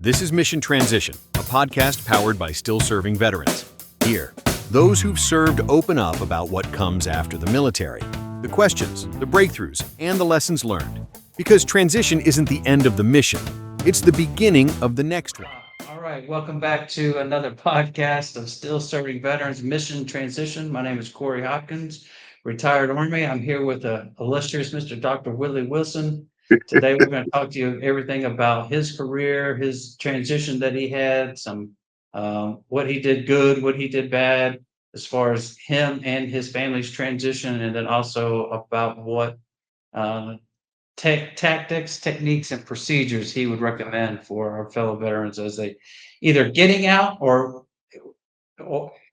This is Mission Transition, a podcast powered by still serving veterans. Here, those who've served open up about what comes after the military, the questions, the breakthroughs, and the lessons learned. Because transition isn't the end of the mission, it's the beginning of the next one. All right, welcome back to another podcast of Still Serving Veterans Mission Transition. My name is Cory Hopkins, retired Army. I'm here with the illustrious Mr. Dr. Willie Wilson. Today, we're going to talk to you everything about his career, his transition that he had, some what he did good, what he did bad, as far as him and his family's transition, and then also about what uh, tactics, techniques, and procedures he would recommend for our fellow veterans as they either getting out or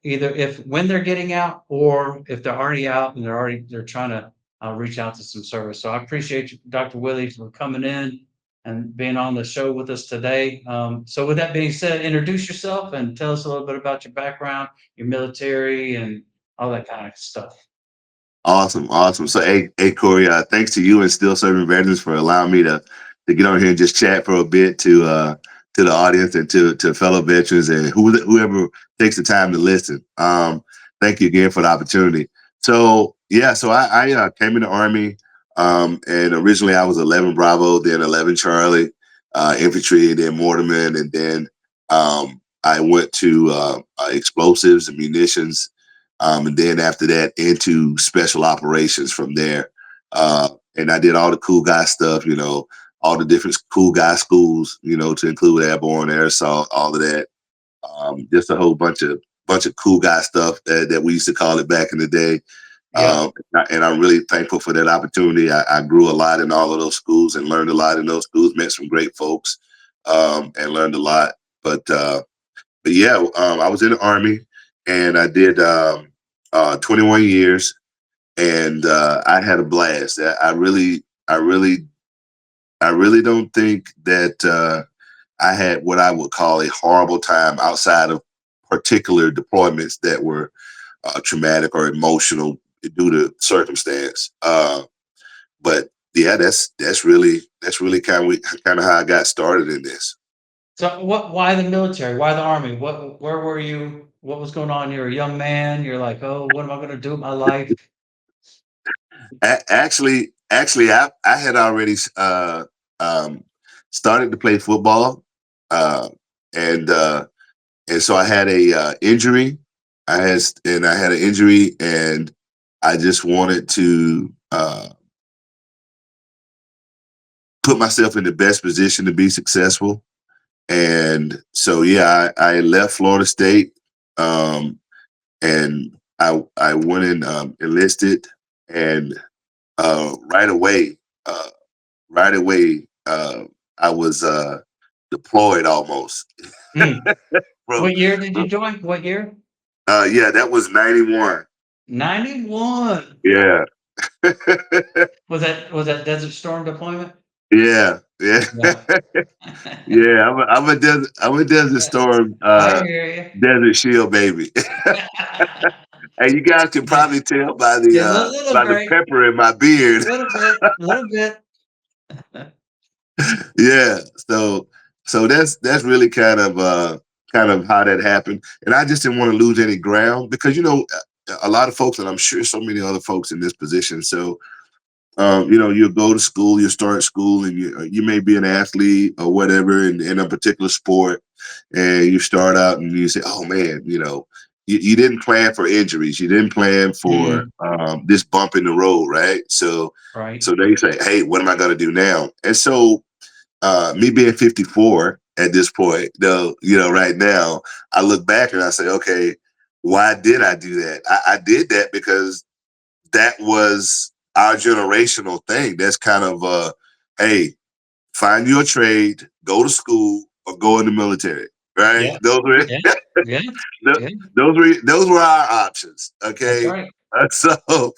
either if when they're getting out or if they're already out and they're trying to reach out to some service. So I appreciate you, Dr. Willie, for coming in and being on the show with us today. So with that being said, introduce yourself and tell us a little bit about your background, your military, and all that kind of stuff. Awesome. So, hey, Cory, thanks to you and Still Serving Veterans for allowing me to get on here and just chat for a bit to the audience and to fellow veterans and whoever takes the time to listen. Thank you again for the opportunity. So, yeah, I came in the Army, and originally I was 11 Bravo, then 11 Charlie, infantry, then Mortarman, and then I went to explosives and munitions. And then after that, into special operations from there. And I did all the cool guy stuff, all the different cool guy schools, to include airborne, air assault, all of that. Just a whole bunch of cool guy stuff that we used to call it back in the day. Yeah. And I'm really thankful for that opportunity. I grew a lot in all of those schools and learned a lot in those schools, met some great folks, and learned a lot. But yeah, I was in the Army and I did 21 years, and I had a blast. I really don't think that I had what I would call a horrible time outside of particular deployments that were traumatic or emotional due to circumstance. But yeah, that's really kind of how I got started in this. So why the military? Why the Army? Where were you? What was going on? You're a young man. You're like, oh, what am I going to do with my life? Actually, I had already started to play football, uh, and so I had a injury. I had an injury, and I just wanted to put myself in the best position to be successful. And so, yeah, I left Florida State, and I went and enlisted, and right away, uh, right away, I was deployed almost. Hmm. From, What year did you join? What year? yeah, that was 91. 91. Yeah. Was that Desert Storm deployment? Yeah, yeah, Yeah. yeah. I'm a Desert Storm, I hear Desert Shield baby. you. And you guys can Yeah, probably tell by yeah, by the pepper in my beard. little bit, little bit. Yeah. So that's really kind of how that happened. And I just didn't want to lose any ground because a lot of folks, and I'm sure so many other folks in this position. So you go to school, you start school, and you may be an athlete or whatever in a particular sport, and you start out and you say, "Oh man, you didn't plan for injuries, you didn't plan for Mm, this bump in the road, right?" So right. so they say, "Hey, what am I going to do now?" And so me being 54 at this point, though, right now, I look back and I say, "Okay, why did I do that? I did that because." That was our generational thing. That's kind of hey, find your trade, go to school, or go in the military. Right? Yeah, Those were yeah, yeah, yeah. those were our options. That's Okay, right. so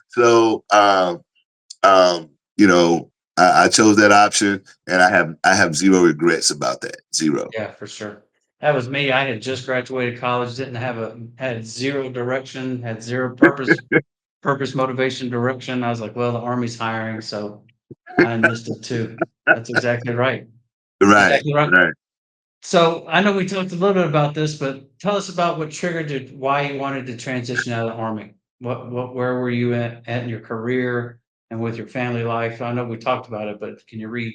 so I chose that option, and I have zero regrets about that. Zero. Yeah, for sure. That was me. I had just graduated college, didn't have had zero direction, had zero purpose, motivation, direction. I was like, well, the Army's hiring, so I enlisted too. That's exactly right. That's Right. exactly right. Right. So I know we talked a little bit about this, but tell us about what triggered you, why you wanted to transition out of the Army. Where were you at in your career and with your family life? I know we talked about it, but can you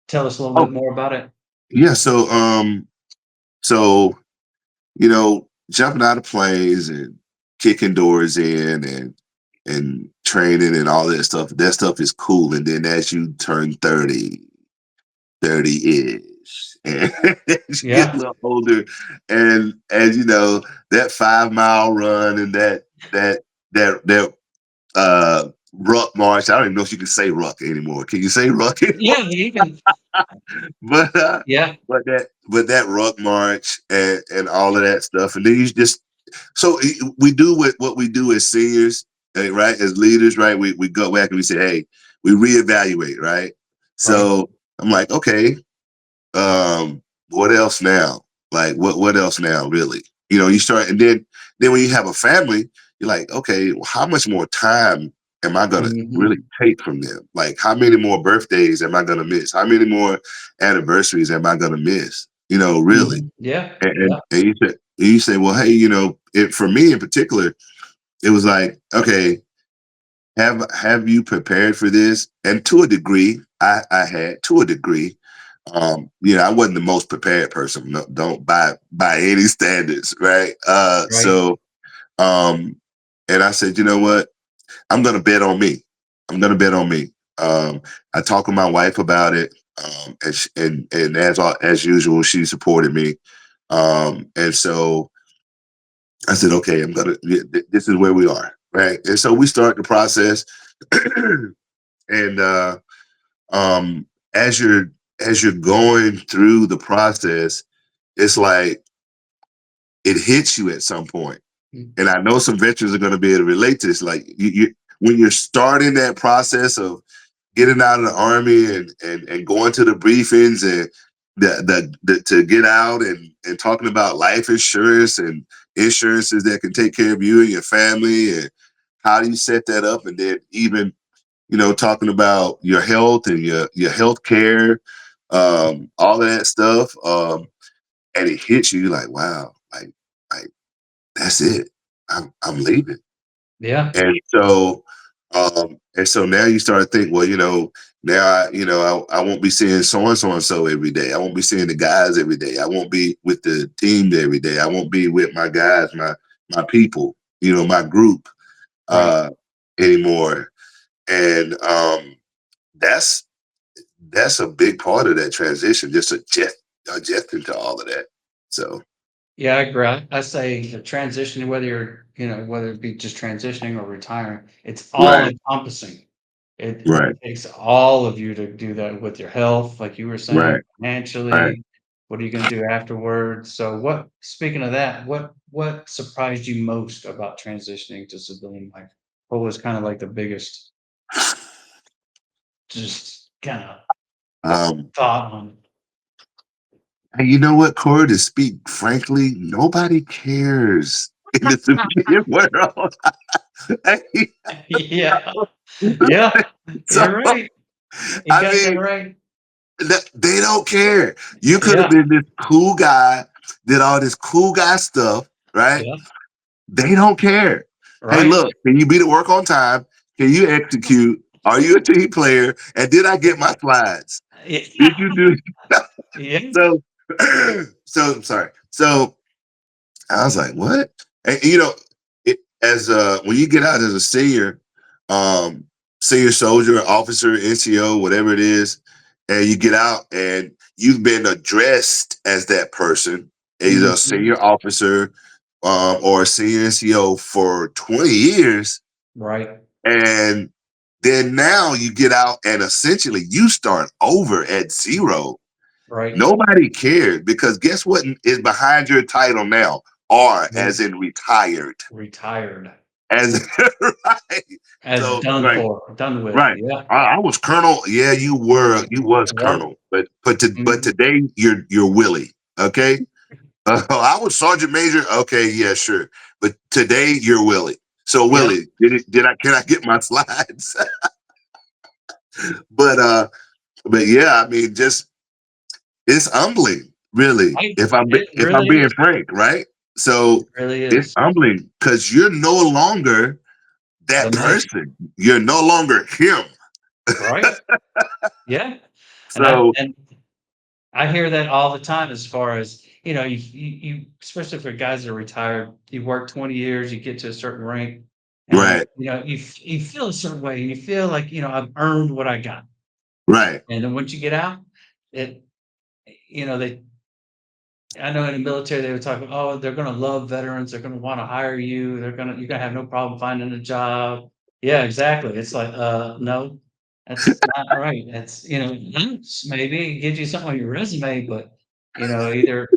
tell us a little Oh, bit more about it? yeah. So jumping out of planes and kicking doors in and training and all that stuff is cool. And then as you turn 30-ish, and as you get a Yeah, little older, and as you know, that 5 mile run and that ruck march. I don't even know if you can say ruck anymore. Can you say ruck anymore? yeah, you can. But Yeah, that ruck march and all of that stuff, and then you just we do what we do as seniors, right? As leaders, right? We go back and we say, hey, we reevaluate, right? right. So I'm like, okay, what else now? Like what else now, really? You start, and then when you have a family, you're like, okay, well, how much more time am I gonna really Mhm, take from them? Like, how many more birthdays am I gonna miss? How many more anniversaries am I gonna miss? Really. mhm. Yeah, And you say, well, hey, for me in particular, it was like, okay, have you prepared for this? And to a degree, I had to a degree. I wasn't the most prepared person. No, don't by any standards, right? right. Um, and I said, you know what? I'm gonna bet on me. I'm gonna bet on me. I talked with my wife about it, and as usual, she supported me. And so I said, okay, this is where we are, right? And so we start the process, and um, as you're going through the process, it's like it hits you at some point. Mm, And I know some veterans are going to be able to relate to this. Like when you're starting that process of getting out of the Army and going to the briefings and to get out and talking about life insurance and insurances that can take care of you and your family, and how do you set that up, and then even talking about your health and your health care, all of that stuff, and it hits you like, wow, like that's it. I'm leaving. yeah, And so now you start to think, well, now I won't be seeing so every day. I won't be seeing the guys every day. I won't be with the team every day. I won't be with my guys, my people, my group, right. uh, anymore. And that's that's a big part of that transition, just adjusting to all of that. So Yeah, I agree. I say the transition, whether whether it be just transitioning or retiring, it's all right, encompassing. It right, takes all of you to do that with your health, like you were saying, right, right. financially. What are you going to do afterwards? So, speaking of that, what surprised you most about transitioning to civilian life? What was kind of like the biggest, just kind of Um, thought on? and you know what, Corey? To speak frankly, nobody cares in the civilian world. Yeah, yeah, So you're right. You I got that mean, right. they don't care. You could have Yeah, been this cool guy, did all this cool guy stuff, right? yeah, They don't care. Hey, right. look, can you be to work on time? Can you execute? Are you a team player? And did I get my slides? Did Yeah, you do yeah, so? So I'm sorry. So I was like, what? And as when you get out as a um, senior soldier, officer, NCO, whatever it is, and you get out and you've been addressed as that person, either a mhm, senior officer, or a senior NCO for 20 years, right, and then now you get out and essentially you start over at zero. right. Nobody cared, because guess what is behind your title now? R, Yeah, as in retired. retired, As right. as So done right, for, done with. right. Yeah, I was Colonel. Yeah, you was yep, Colonel. But mhm, today you're Willie. Okay. I was Sergeant Major. Okay, yeah, sure. But today you're Willie. So yeah, Willie, did I can I get my slides? but uh but yeah, I mean, just it's humbling. really. Right? It If I'm really being is. frank, right? So It really it's is. humbling because you're no longer The that man, person. You're no longer him. right? Yeah. And So I hear that all the time as far as, you especially for guys that are retired, you work 20 years, you get to a certain rank, and, right, you feel a certain way, and you feel like, I've earned what I got. right, And then once you get out, it they I know in the military they would talk about, "Oh, they're gonna love veterans, they're gonna wanna hire you, you're gonna have no problem finding a job." Yeah, exactly. It's like, no, that's not right. That's, once maybe it gives you something on your resume, but, either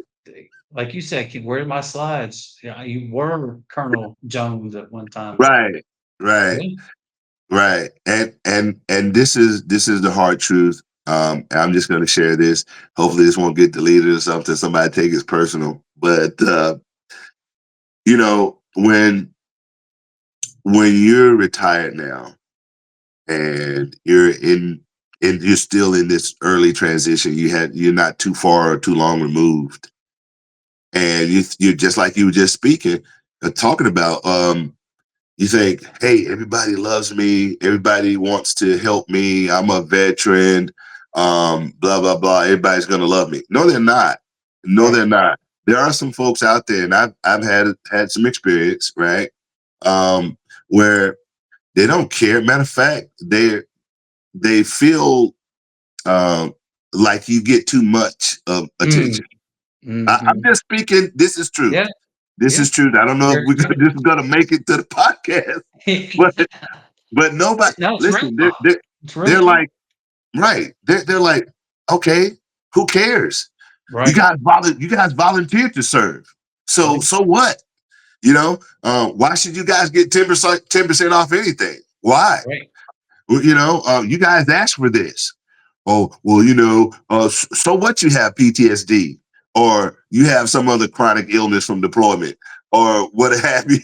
like you said, "Where's my slides?" Yeah, you were Colonel Jones at one time. right, right, Yeah, right. And this is the hard truth. I'm just gonna share this. Hopefully this won't get deleted or something. Somebody take it personal. But when you're retired now and you're still in this early transition, you're not too far or too long removed. And you're just like you were just speaking, talking about you think, hey, everybody loves me, everybody wants to help me, I'm a veteran, blah, blah, blah, everybody's gonna love me. No, they're not. No, right. they're not. There are some folks out there, and I've had some experience, right? Um, where they don't care. Matter of fact, they feel um like you get too much of Mm, attention. I'm mhm. just speaking, this is truth. Yeah, This yeah. is truth. I don't know if You're this is gonna make it to the podcast, but nobody no, it's real listen, talk. It's real they're talk. like, right. They're like, okay, who cares? Right, You guys volunteered to serve. right, So what? Why should you guys get 10% off anything? Why? right. Well, you guys asked for this. Oh, well, so what, you have PTSD or you have some other chronic illness from deployment or what have you.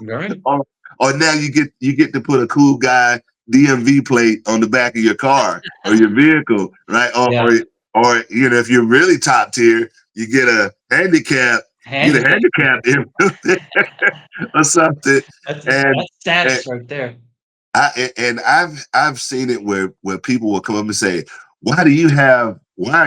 Right. or, or now you get to put a cool guy DMV plate on the back of your car or your vehicle, right? Yeah, If you're really top tier, you get a handicap handicap ticket. or something. And, That's and status right there. I've seen it where people will come up and say, why are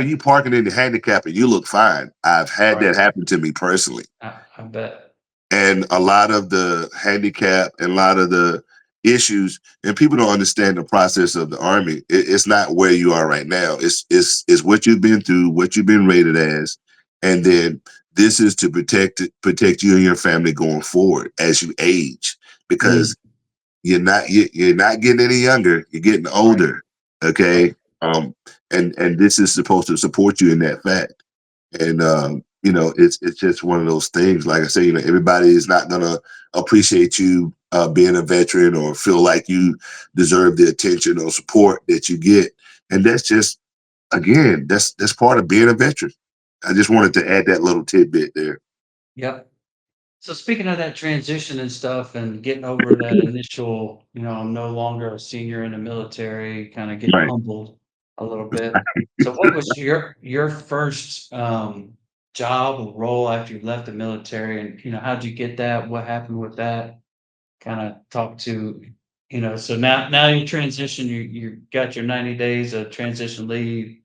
you parking in the handicap and you look fine? I've had Right. that happen to me personally. I bet. And a lot of the handicap and a lot of the issues, and people don't understand the process of the army. It's not where you are right now. It's what you've been through, what you've been rated as, and then this is to protect you and your family going forward as you age, Mm, because you're not getting any younger. You're getting right, older. right. Okay. And this is supposed to support you in that fact. And it's just one of those things. Like I say, everybody is not gonna appreciate you being a veteran or feel like you deserve the attention or support that you get. And that's just, again, that's part of being a veteran. I just wanted to add that little tidbit there. Yep. So speaking of that transition and stuff and getting over that initial, I'm no longer a senior in the military, kind of getting Right. humbled a little bit. So what was your first job or role after you left the military, and how'd you get that? What happened with that? Kind of talk to, so now you transition, you got your 90 days of transition leave.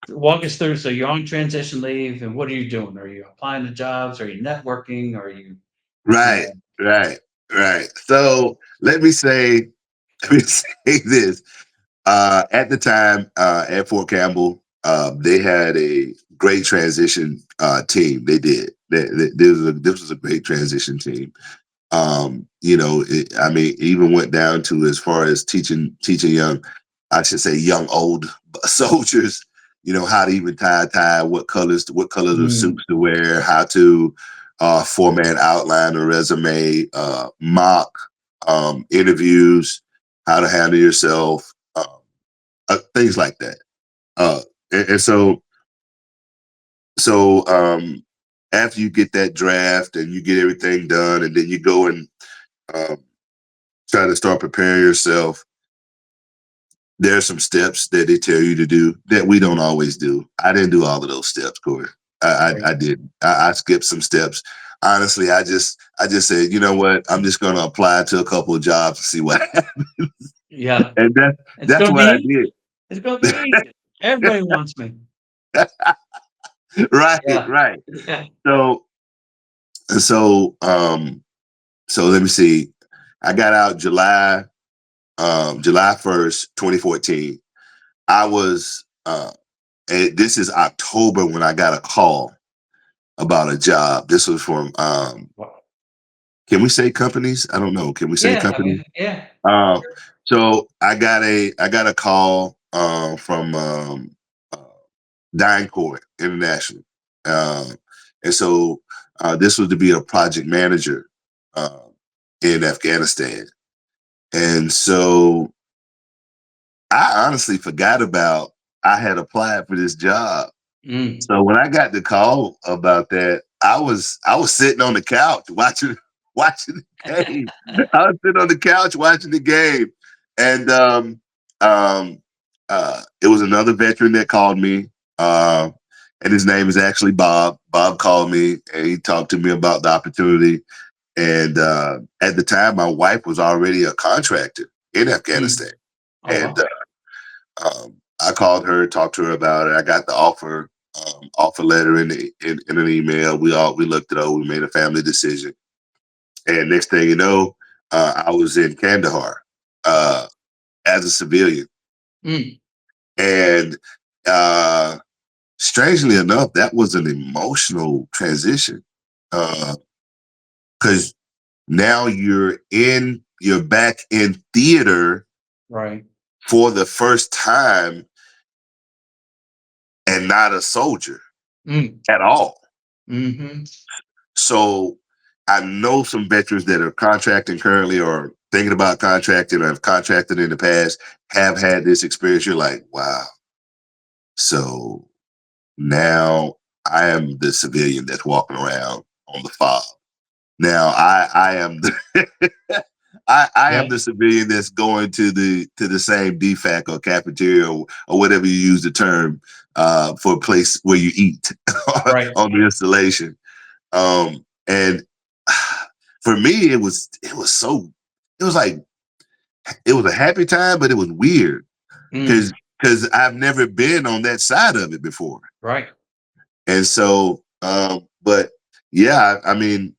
Walk us through. So you're on transition leave, and what are you doing? Are you applying to jobs? Are you networking? Are you, you Right. know, Right. Right. So let me say this. At the time, at Fort Campbell, they had a great transition team. They did. This was a great transition team. I mean, even went down to as far as teaching young, I should say young old soldiers, how to even tie a tie, what colors of mm, suits to wear, how to format, outline a resume, mock interviews, how to handle yourself, things like that. And so after you get that draft and you get everything done, and then you go and um, try to start preparing yourself, there are some steps that they tell you to do that we don't always do. I didn't do all of those steps, Cory. Right. I did. I skipped some steps. Honestly, I just said, you know what? I'm just going to apply to a couple of jobs to see what happens. Yeah. And It's that's gonna what be I easy. It's gonna be easy. Everybody wants me. did. Right, Yeah. right. Yeah. So so so let me see. I got out July 1st, 2014. I was and this is October when I got a call about a job. This was from Wow. can we say companies? I don't know. Can we say Yeah, I companies? mean, yeah. Um, so I got a call from uh, DynCorp International, um, and so this was to be a project manager uh, in Afghanistan, and so I honestly forgot about I had applied for this job. Mm. So when I got the call about that, I was sitting on the couch watching watching the game. I was sitting on the couch watching the game, and um, it was another veteran that called me, uh, and his name is actually Bob. Bob called me and he talked to me about the opportunity. And at the time, my wife was already a contractor in Mm. Afghanistan, Oh, and wow. I called her, talked to her about it. I got the offer letter in an email. We looked it over. We made a family decision, and next thing you know, I was in Kandahar uh, as a civilian, Mm. and uh, strangely enough, that was an emotional transition because now you're back in theater Right. for the first time and not a soldier Mm. at all. Mhm. So I know some veterans that are contracting currently or thinking about contracting or have contracted in the past have had this experience. You're like, wow. So now I am the civilian that's walking around on the fob. Now I am the I am Yep. the civilian that's going to the same DFAC or cafeteria or whatever you use the term for a place where you eat Right. on the installation. And for me, it was like it was a happy time, but it was weird Mm. because I've never been on that side of it before, Right. and so but yeah, I mean,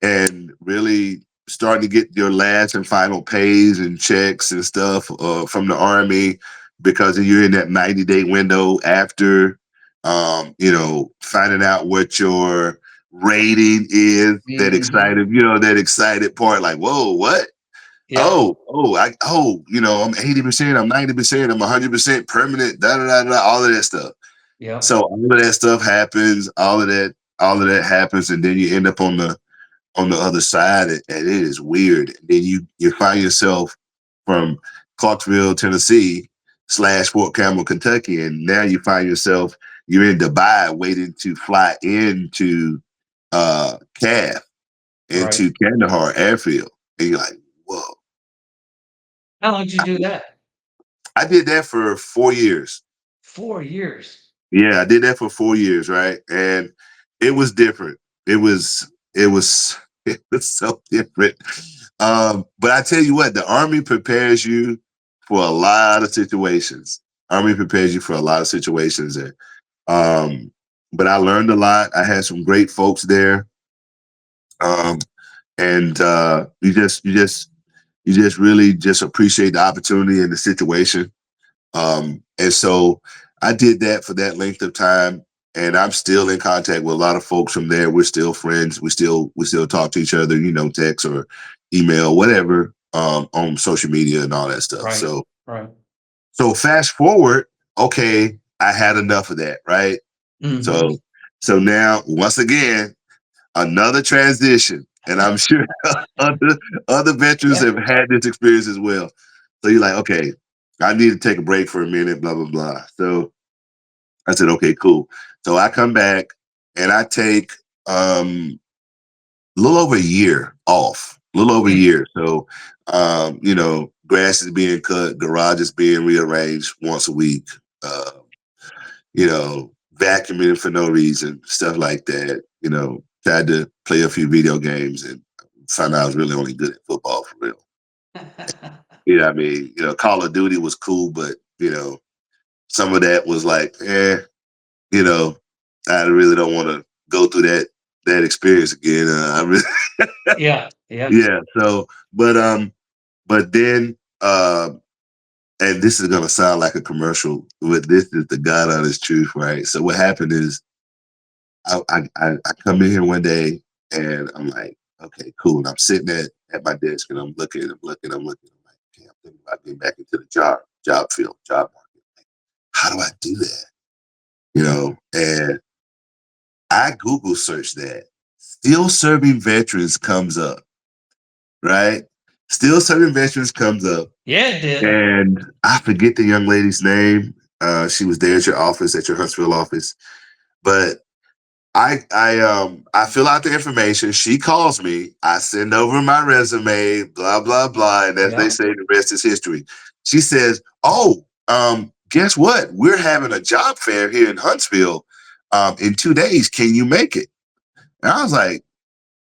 and really starting to get your last and final pays and checks and stuff from the army because you're in that 90-day window after finding out what your rating is, Mhm. that excited part, like, whoa, what? Yep. I'm 80%, I'm 90%, I'm 100% permanent, da da da da, all of that stuff. Yep. So all of that stuff happens, all of that happens, and then you end up on the other side, and it is weird. And then you find yourself from Clarksville, Tennessee / Fort Campbell, Kentucky, and now you find yourself you're in Dubai waiting to fly into CAF, Right. into Kandahar airfield, and you're like, whoa. How long did you I, do that? I did that for 4 years. 4 years. Yeah, I did that for 4 years, right? And it was different. It was it was so different. But I tell you what, the army prepares you for a lot of situations. Army prepares you for a lot of situations, and but I learned a lot. I had some great folks there, um, and you just really just appreciate the opportunity and the situation. And so I did that for that length of time, and I'm still in contact with a lot of folks from there. We're still friends. We still talk to each other, text or email, whatever, on social media and all that stuff. Right. So Right. fast forward, okay, I had enough of that, right? Mhm. So now once again, another transition. And I'm sure other veterans Yeah. have had this experience as well. So you're like, okay, I need to take a break for a minute, blah, blah, blah. So I said, okay, cool. So I come back and I take a little over a year off, a little over a Mm. year. So, grass is being cut, garage is being rearranged once a week. Uh, vacuuming for no reason, stuff like that. Tried to play a few video games and found out I was really only good at football for real. I mean, Call of Duty was cool, but some of that was like, you know, I really don't want to go through that experience again. I really, Yeah, yeah, yeah. So, but then, and this is gonna sound like a commercial, but this is the God honest truth, right? So what happened is, I come in here one day and I'm like, okay, cool. And I'm sitting at my desk and I'm looking. I'm like, okay, I'm thinking about getting back into the job field, job market. Like, how do I do that? And I Google search that. Still serving veterans comes up, right? Still serving veterans comes up. yeah, it did. And I forget the young lady's name. She was there at your office, at your Huntsville office. But I fill out the information. She calls me. I send over my resume, blah, blah, blah. And as they Yeah, say, the rest is history. She says, oh, guess what? We're having a job fair here in Huntsville in 2 days. Can you make it? And I was like,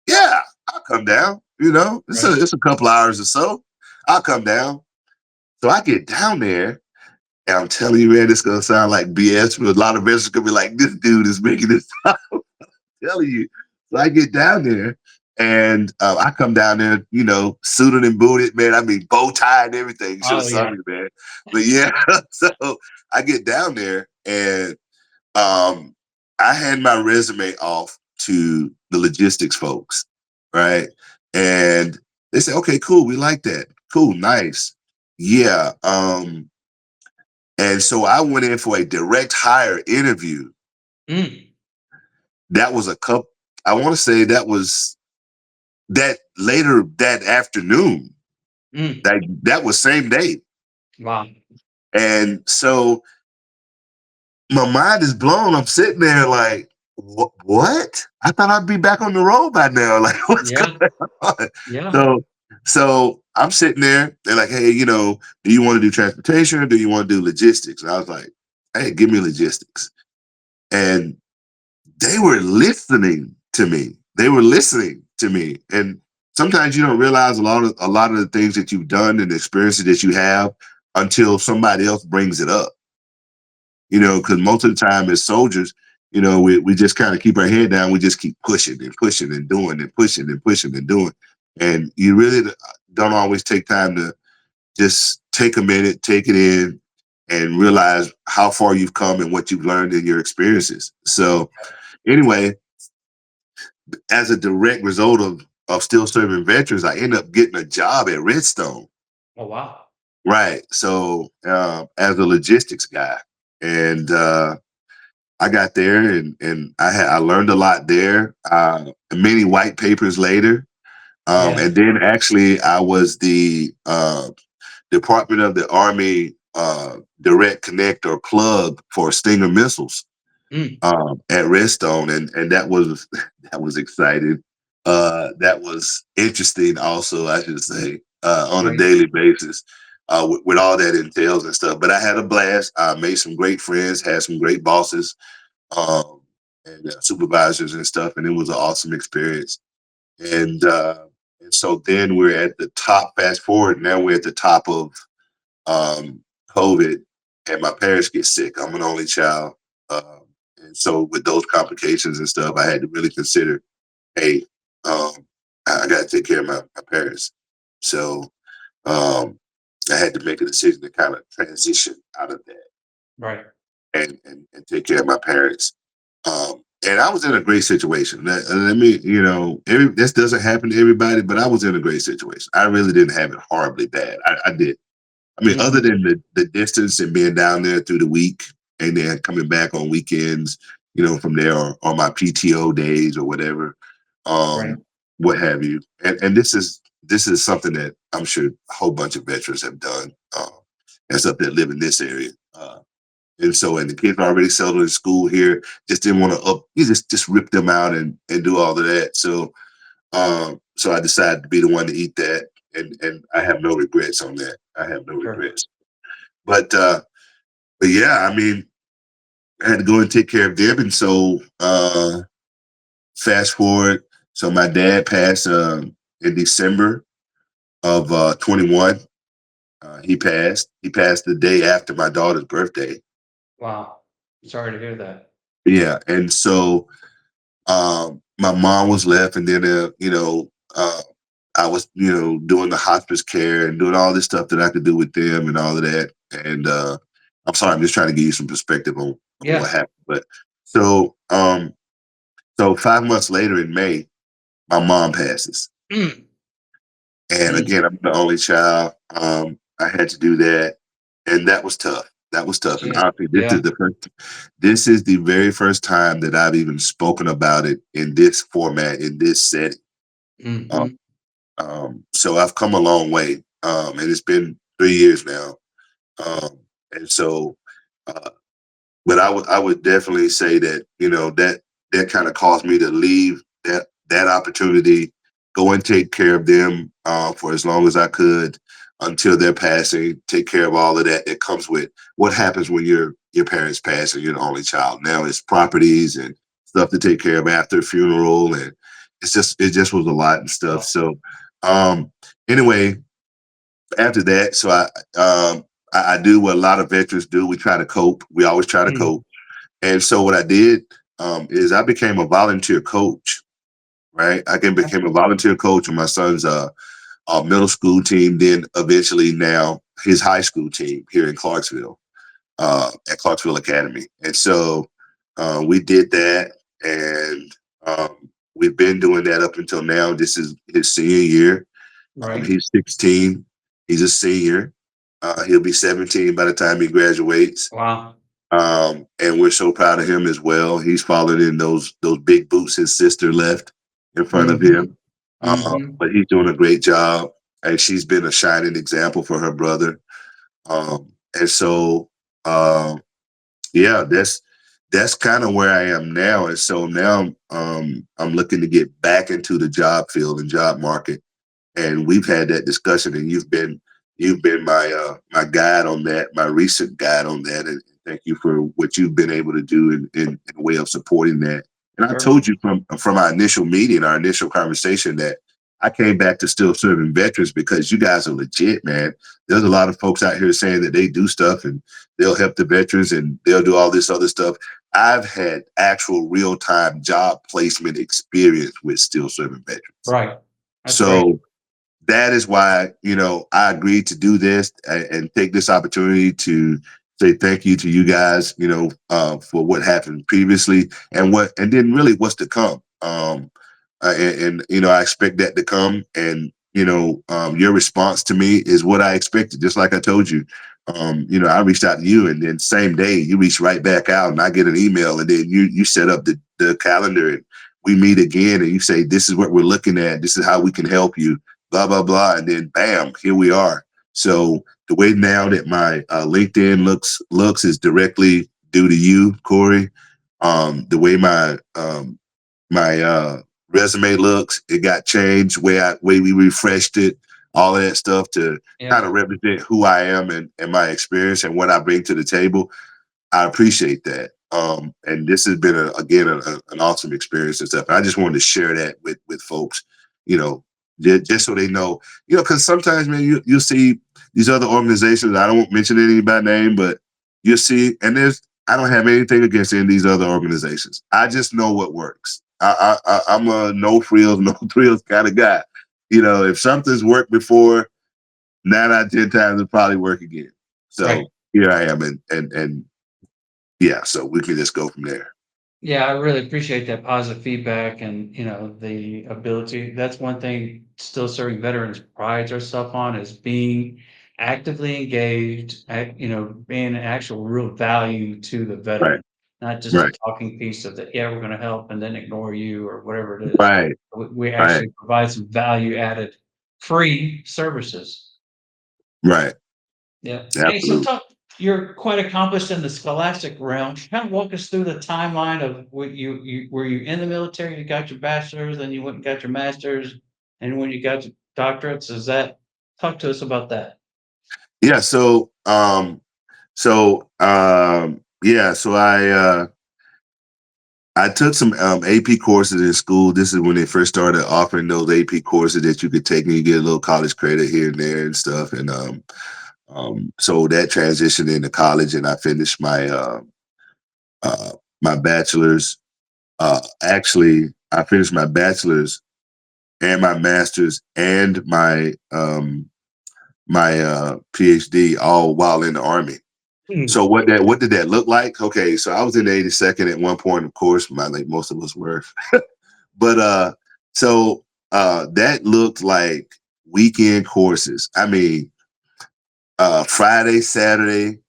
yeah, I'll come down. right. It's a couple hours or so. I'll come down. So I get down there, and I'm telling you, man, it's gonna sound like BS, but a lot of veterans gonna be like, this dude is making this up. I'm telling you. So I get down there, and I come down there, suited and booted, man. I mean, bow tie and everything. You should have Oh, saw yeah. me, man. But yeah, so I get down there, and I hand my resume off to the logistics folks, right? And they say, okay, cool, we like that. Cool, nice. Yeah. And so I went in for a direct hire interview. Mm, That was a couple, I want to say that was that later that afternoon. mm. That was same day. Wow. And so my mind is blown. I'm sitting there like, what? I thought I'd be back on the road by now. Like, what's Yeah, going on? yeah. So I'm sitting there. They're like, hey, do you want to do transportation or do you want to do logistics? And I was like, hey, give me logistics. And they were listening to me. They were listening to me. And sometimes you don't realize a lot of the things that you've done and the experiences that you have until somebody else brings it up. Because most of the time as soldiers, we just kind of keep our head down. We just keep pushing and pushing and doing and pushing and pushing and doing. And you really don't always take time to just take a minute, take it in, and realize how far you've come and what you've learned in your experiences. So anyway, as a direct result of still serving veterans, I ended up getting a job at Redstone. Oh, wow. Right. So as a logistics guy. And I got there and I learned a lot there. Many white papers later. Yeah. And then actually I was the Department of the Army direct connect or plug for Stinger missiles Mm, at Redstone. And that was that was exciting. That was interesting also, I should say, on a right. daily basis. With all that entails and stuff, but I had a blast. I made some great friends, had some great bosses, um, and supervisors and stuff, and it was an awesome experience. And so then we're at the top. Fast forward, now we're at the top of COVID, and my parents get sick. I'm an only child, and so with those complications and stuff, I had to really consider, hey, um, I got to take care of my parents. So um, I had to make a decision to kind of transition out of that Right. and take care of my parents. And I was in a great situation. Let me, this doesn't happen to everybody, but I was in a great situation. I really didn't have it horribly bad. I did. I mean, Mm, other than the distance and being down there through the week and then coming back on weekends, from there or on my PTO days or whatever, right. um, what have you. And this is something that I'm sure a whole bunch of veterans have done. That's up that live in this area. And the kids are already settled in school here, just didn't want to you just rip them out and do all of that. So I decided to be the one to eat that. And I have no regrets on that. I have no Sure. regrets. But yeah, I mean, I had to go and take care of them. And so fast forward, so my dad passed in December of 21. He passed. He passed the day after my daughter's birthday. Wow. Sorry to hear that. Yeah, and so my mom was left, and then I was doing the hospice care and doing all this stuff that I could do with them and all of that. And I'm sorry, I'm just trying to give you some perspective on what Yeah. happened. But so so 5 months later in May, my mom passes. Mm, And mm, again, I'm the only child. I had to do that, and that was tough. That was tough. And gee, honestly, yeah. this is the very first time that I've even spoken about it in this format, in this setting. Um, Hmm. so I've come a long way, and it's been 3 years now. And so, uh, but I would definitely say that that kind of caused me to leave that opportunity, go and take care of them for as long as I could until their passing. Take care of all of that that comes with what happens when your parents pass and you're the only child. Now it's properties and stuff to take care of after a funeral, and it just was a lot and stuff. Wow. So um, anyway, after that, so I do what a lot of veterans do. We try to cope. We always try to Mm, cope. And so what I did is I became a volunteer coach, right? okay. Became a volunteer coach on my son's middle school team, then eventually now his high school team here in Clarksville, at Clarksville Academy. And so we did that, and we've been doing that up until now. This is his senior year. Right. He's 16. He's a senior. He'll be 17 by the time he graduates. Wow. And we're so proud of him as well. He's followed in those big boots his sister left in front of Hmm. him. Hmm. But he's doing a great job, and she's been a shining example for her brother. And so, um, yeah, that's kind of where I am now. And so now, I'm looking to get back into the job field and job market, and we've had that discussion, and you've been my guide on that, my recent guide on that, and thank you for what you've been able to do in a way of supporting that. And I Sure. told you from our initial meeting, our initial conversation, that I came back to still serving veterans because you guys are legit, man. There's a lot of folks out here saying that they do stuff and they'll help the veterans and they'll do all this other stuff. I've had actual real time job placement experience with still serving veterans. Right. That's great. So that is why I agreed to do this and take this opportunity to say thank you to you guys, for what happened previously and then really what's to come. I expect that to come, and your response to me is what I expected. Just like I told you, I reached out to you, and then same day you reach right back out, and I get an email, and then you set up the calendar, and we meet again, and you say this is what we're looking at, this is how we can help you, blah blah blah, and then bam, here we are. So the way now that my LinkedIn looks is directly due to you, Cory. The way my resume looks, it got changed, way we refreshed it, all of that stuff to Yeah. kind of represent who I am and my experience and what I bring to the table. I appreciate that. And this has been again an awesome experience and stuff. And I just wanted to share that with folks, you know, just so they know, because sometimes, man, you'll see these other organizations. I don't mention any by name, but you'll see, and I don't have anything against any of these other organizations. I just know what works. I'm a no frills, no thrills kind of guy. If something's worked before, 9 out of 10 times it'll probably work again. Right. So here I am, and yeah, so we can just go from there. Yeah, I really appreciate that positive feedback and, the ability. That's one thing still serving veterans prides ourselves on is being actively engaged, being an actual real value to the Right, veteran, not just a right, talking piece of that, yeah, we're going to help and then ignore you or whatever it is. right, We right, actually provide some value added free services. right. Yeah. Hey, so Absolutely. you're quite accomplished in the scholastic realm. Kind of walk us through the timeline of what you were you in the military, you got your bachelor's, then you went and got your master's, and when you got your doctorates, is that talk to us about that? Yeah. So yeah, so I took some AP courses in school. This is when they first started offering those AP courses that you could take and you get a little college credit here and there and stuff. And so that transitioned into college, and I finished uh, my bachelor's. Actually, I finished my bachelor's and my master's and my PhD all while in the army. Hmm. So what did that look like? Okay, so I was in the 82nd at one point, of course, like most of us were. But so that looked like weekend courses. I mean, Friday, Saturday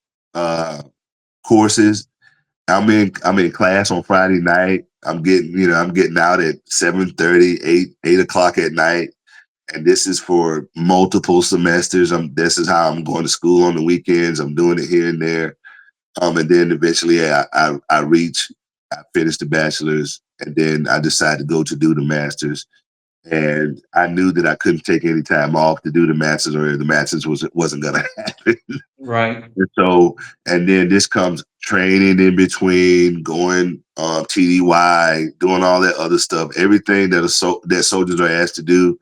courses. I'm in class on Friday night. I'm getting out at 7:30, 8 o'clock at night. And this is for multiple semesters. This is how I'm going to school on the weekends. I'm doing it here and there. And then eventually I finished the bachelor's, and then I decided to go to do the master's. And I knew that I couldn't take any time off to do the masters, or the masters wasn't going to happen. Right. And so, and then this comes training in between, going TDY, doing all that other stuff, everything that soldiers are asked to do,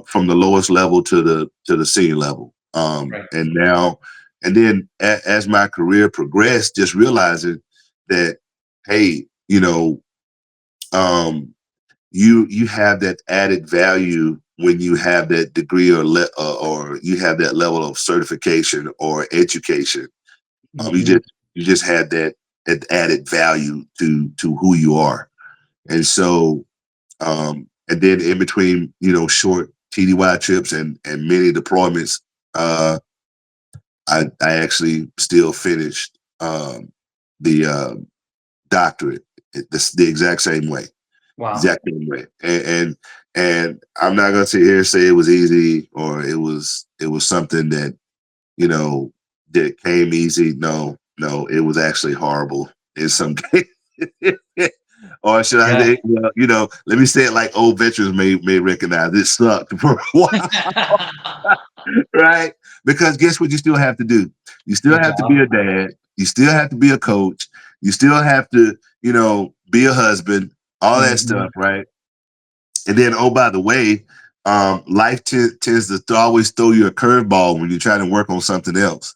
from the lowest level to the senior level. Right. And then as my career progressed, just realizing that, hey, um, you have that added value when you have that degree, or you have that level of certification or education. Um, you Mhm. just you just had that added value to who you are. And so, and then in between, short TDY trips and many deployments, uh, I actually still finished the doctorate the exact same way. Wow. Exact same way. And I'm not gonna sit here and say it was easy, or it was something you know that came easy. No, no, it was actually horrible in some cases. Or should I Yeah. say, well, let me say it like old veterans may recognize, it sucked for a while, right? Because guess what you still have to do? You still Good have to be job. a dad, you still have to be a coach, you still have to, be a husband, all that stuff, Mhm. right? And then, oh, by the way, life tends to always throw you a curveball when you're trying to work on something else.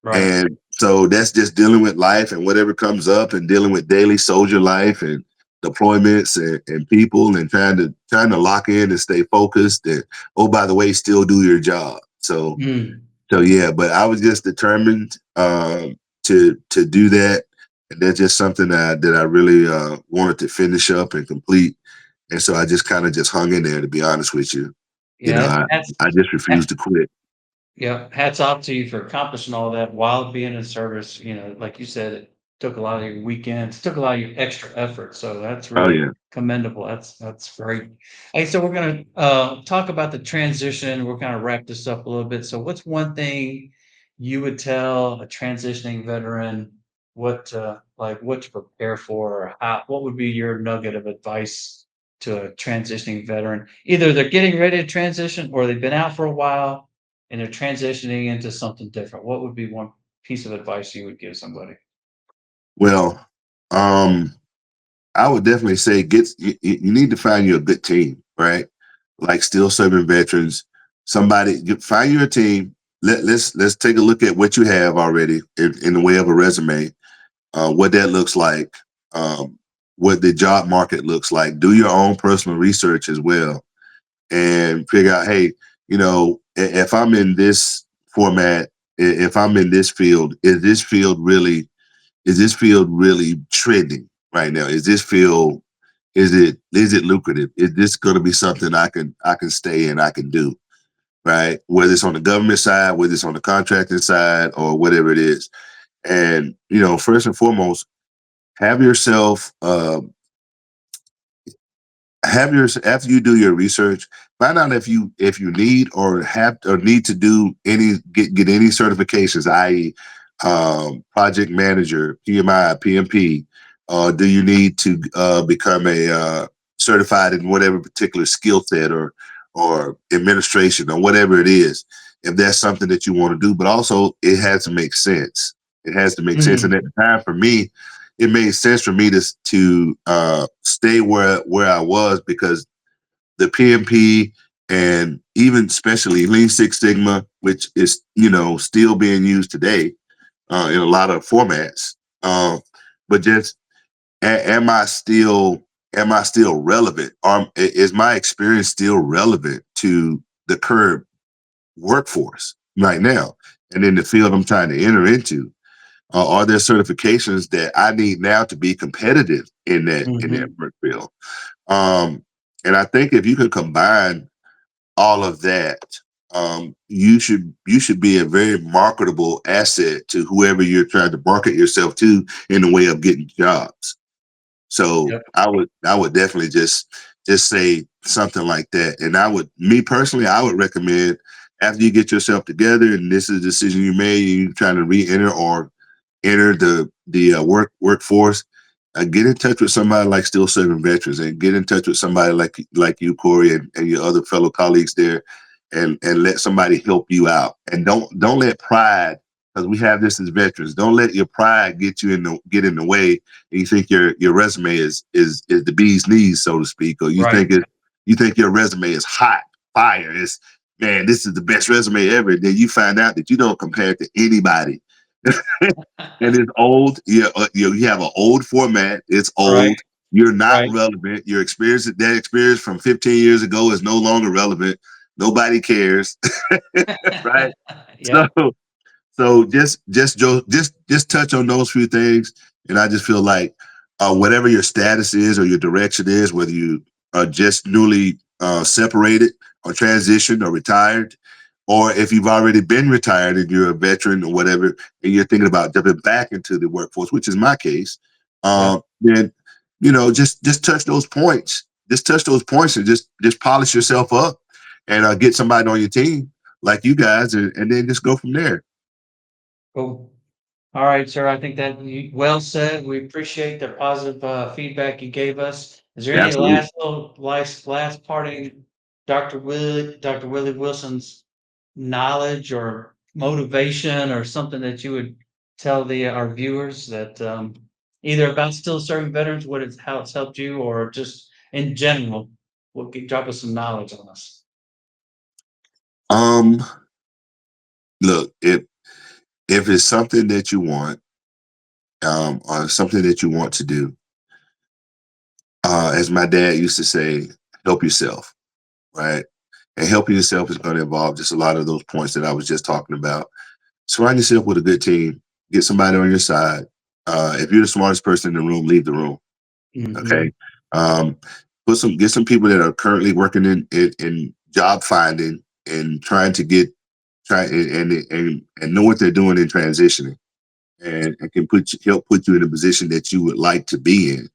Right. And so that's just dealing with life and whatever comes up, and dealing with daily soldier life and deployments and people, and trying to lock in and stay focused, and, oh, by the way, still do your job. Mm. So yeah, but I was just determined to do that. And that's just something that I really wanted to finish up and complete. And so I just kind of just hung in there, to be honest with you. Yeah. I just refused to quit. Yeah, hats off to you for accomplishing all that while being in service. Like you said, it took a lot of your weekends, took a lot of your extra effort. So that's Oh really yeah. commendable. That's great. Hey, so we're gonna talk about the transition. We're gonna wrap this up a little bit. So, what's one thing you would tell a transitioning veteran what to prepare for, or what would be your nugget of advice to a transitioning veteran? Either they're getting ready to transition, or they've been out for a while and they're transitioning into something different, what would be one piece of advice you would give somebody? Well, um, I would definitely say you need to find you a good team, right? Like still serving veterans, find you a team. Let's take a look at what you have already in the way of a resume, what that looks like, what the job market looks like. Do your own personal research as well, and figure out, hey, if I'm in this format, if I'm in this field, is this field really trending right now? Is it lucrative? Is this going to be something I can stay in, I can do, right? Whether it's on the government side, whether it's on the contracting side, or whatever it is. And first and foremost, have yourself have your after you do your research, find out if you need or have or need to do get any certifications, i.e., project manager, PMI, PMP. Do you need to become a certified in whatever particular skill set, or administration, or whatever it is, if that's something that you want to do? But also, it has to make sense. It has to make sense. And Mhm. at the time, for me, it made sense for me to stay where I was, because the PMP and even especially Lean Six Sigma, which is still being used today in a lot of formats. But just am I still relevant? Is my experience still relevant to the current workforce right now, and in the field I'm trying to enter into? Are there certifications that I need now to be competitive in that Mhm. work field? Um, and I think if you can combine all of that, you should be a very marketable asset to whoever you're trying to market yourself to in the way of getting jobs. So Yep. I would definitely just say something like that. And me personally, I would recommend, after you get yourself together and this is a decision you made, you're trying to re-enter or enter the workforce, get in touch with somebody like Still Serving Veterans, and get in touch with somebody like you, Cory, and your other fellow colleagues there, and let somebody help you out. And don't let pride, because we have this as veterans. Don't let your pride get in the way, and you think your resume is the bee's knees, so to speak, or Right. you think your resume is hot fire. It's, man, this is the best resume ever. Then you find out that you don't compare to anybody. And it's old. You have an old format. It's Right. old. You're not Right. relevant. That experience from 15 years ago is no longer relevant. Nobody cares, right? So Yep. just touch on those few things, and I just feel like whatever your status is or your direction is, whether you are just newly separated or transitioned or retired, or if you've already been retired and you're a veteran or whatever, and you're thinking about jumping back into the workforce, which is my case, Yep. then just touch those points. Just touch those points and just polish yourself up, and get somebody on your team like you guys, and then just go from there. Cool. All right, sir. I think that you well said. We appreciate the positive feedback you gave us. Is there any Absolutely. last parting Dr. Willie Wilson's knowledge or motivation or something that you would tell our viewers that either about still serving veterans, how it's helped you, or just in general, what could drop us some knowledge on us? Um, Look, if it's something that you want, or something that you want to do, as my dad used to say, help yourself, right? And helping yourself is going to involve just a lot of those points that I was just talking about. Surround yourself with a good team. Get somebody on your side. If you're the smartest person in the room, leave the room. Okay. Hmm. Um, get some people that are currently working in job finding and trying to and know what they're doing in transitioning, and can help put you in a position that you would like to be in,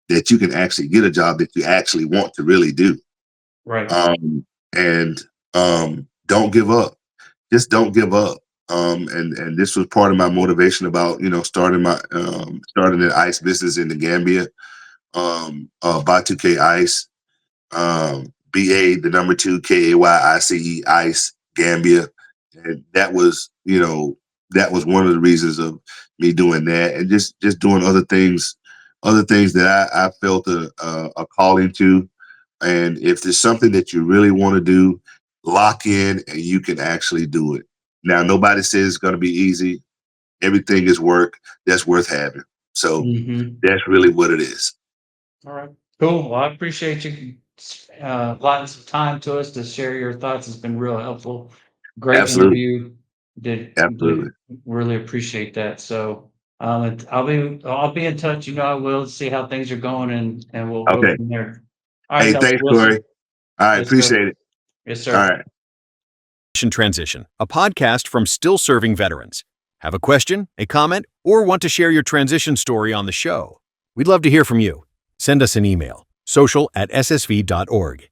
that you can actually get a job that you actually want to really do. Right. And don't give up. Just don't give up. And this was part of my motivation about starting an ice business in the Gambia. Batu Ice, BA the number 2 KAYICE Ice Gambia, and that was one of the reasons of me doing that, and just doing other things that I felt a calling to. And if there's something that you really want to do, lock in and you can actually do it. Now, nobody says it's going to be easy. Everything is work that's worth having. So Hmm. that's really what it is. All right. Cool. Well, I appreciate you allotting some time to us to share your thoughts. It's been real helpful. Great Absolutely. interview. Did Absolutely. really appreciate that. So I'll be in touch. You know, I will see how things are going, and we'll go Okay. from there. All right, Hey, Dr. thanks, Wilson. Corey. All right. Yes, sir. Appreciate it. Yes, All sir. right. Transition, a podcast from Still Serving Veterans. Have a question, a comment, or want to share your transition story on the show? We'd love to hear from you. Send us an email, social@ssv.org.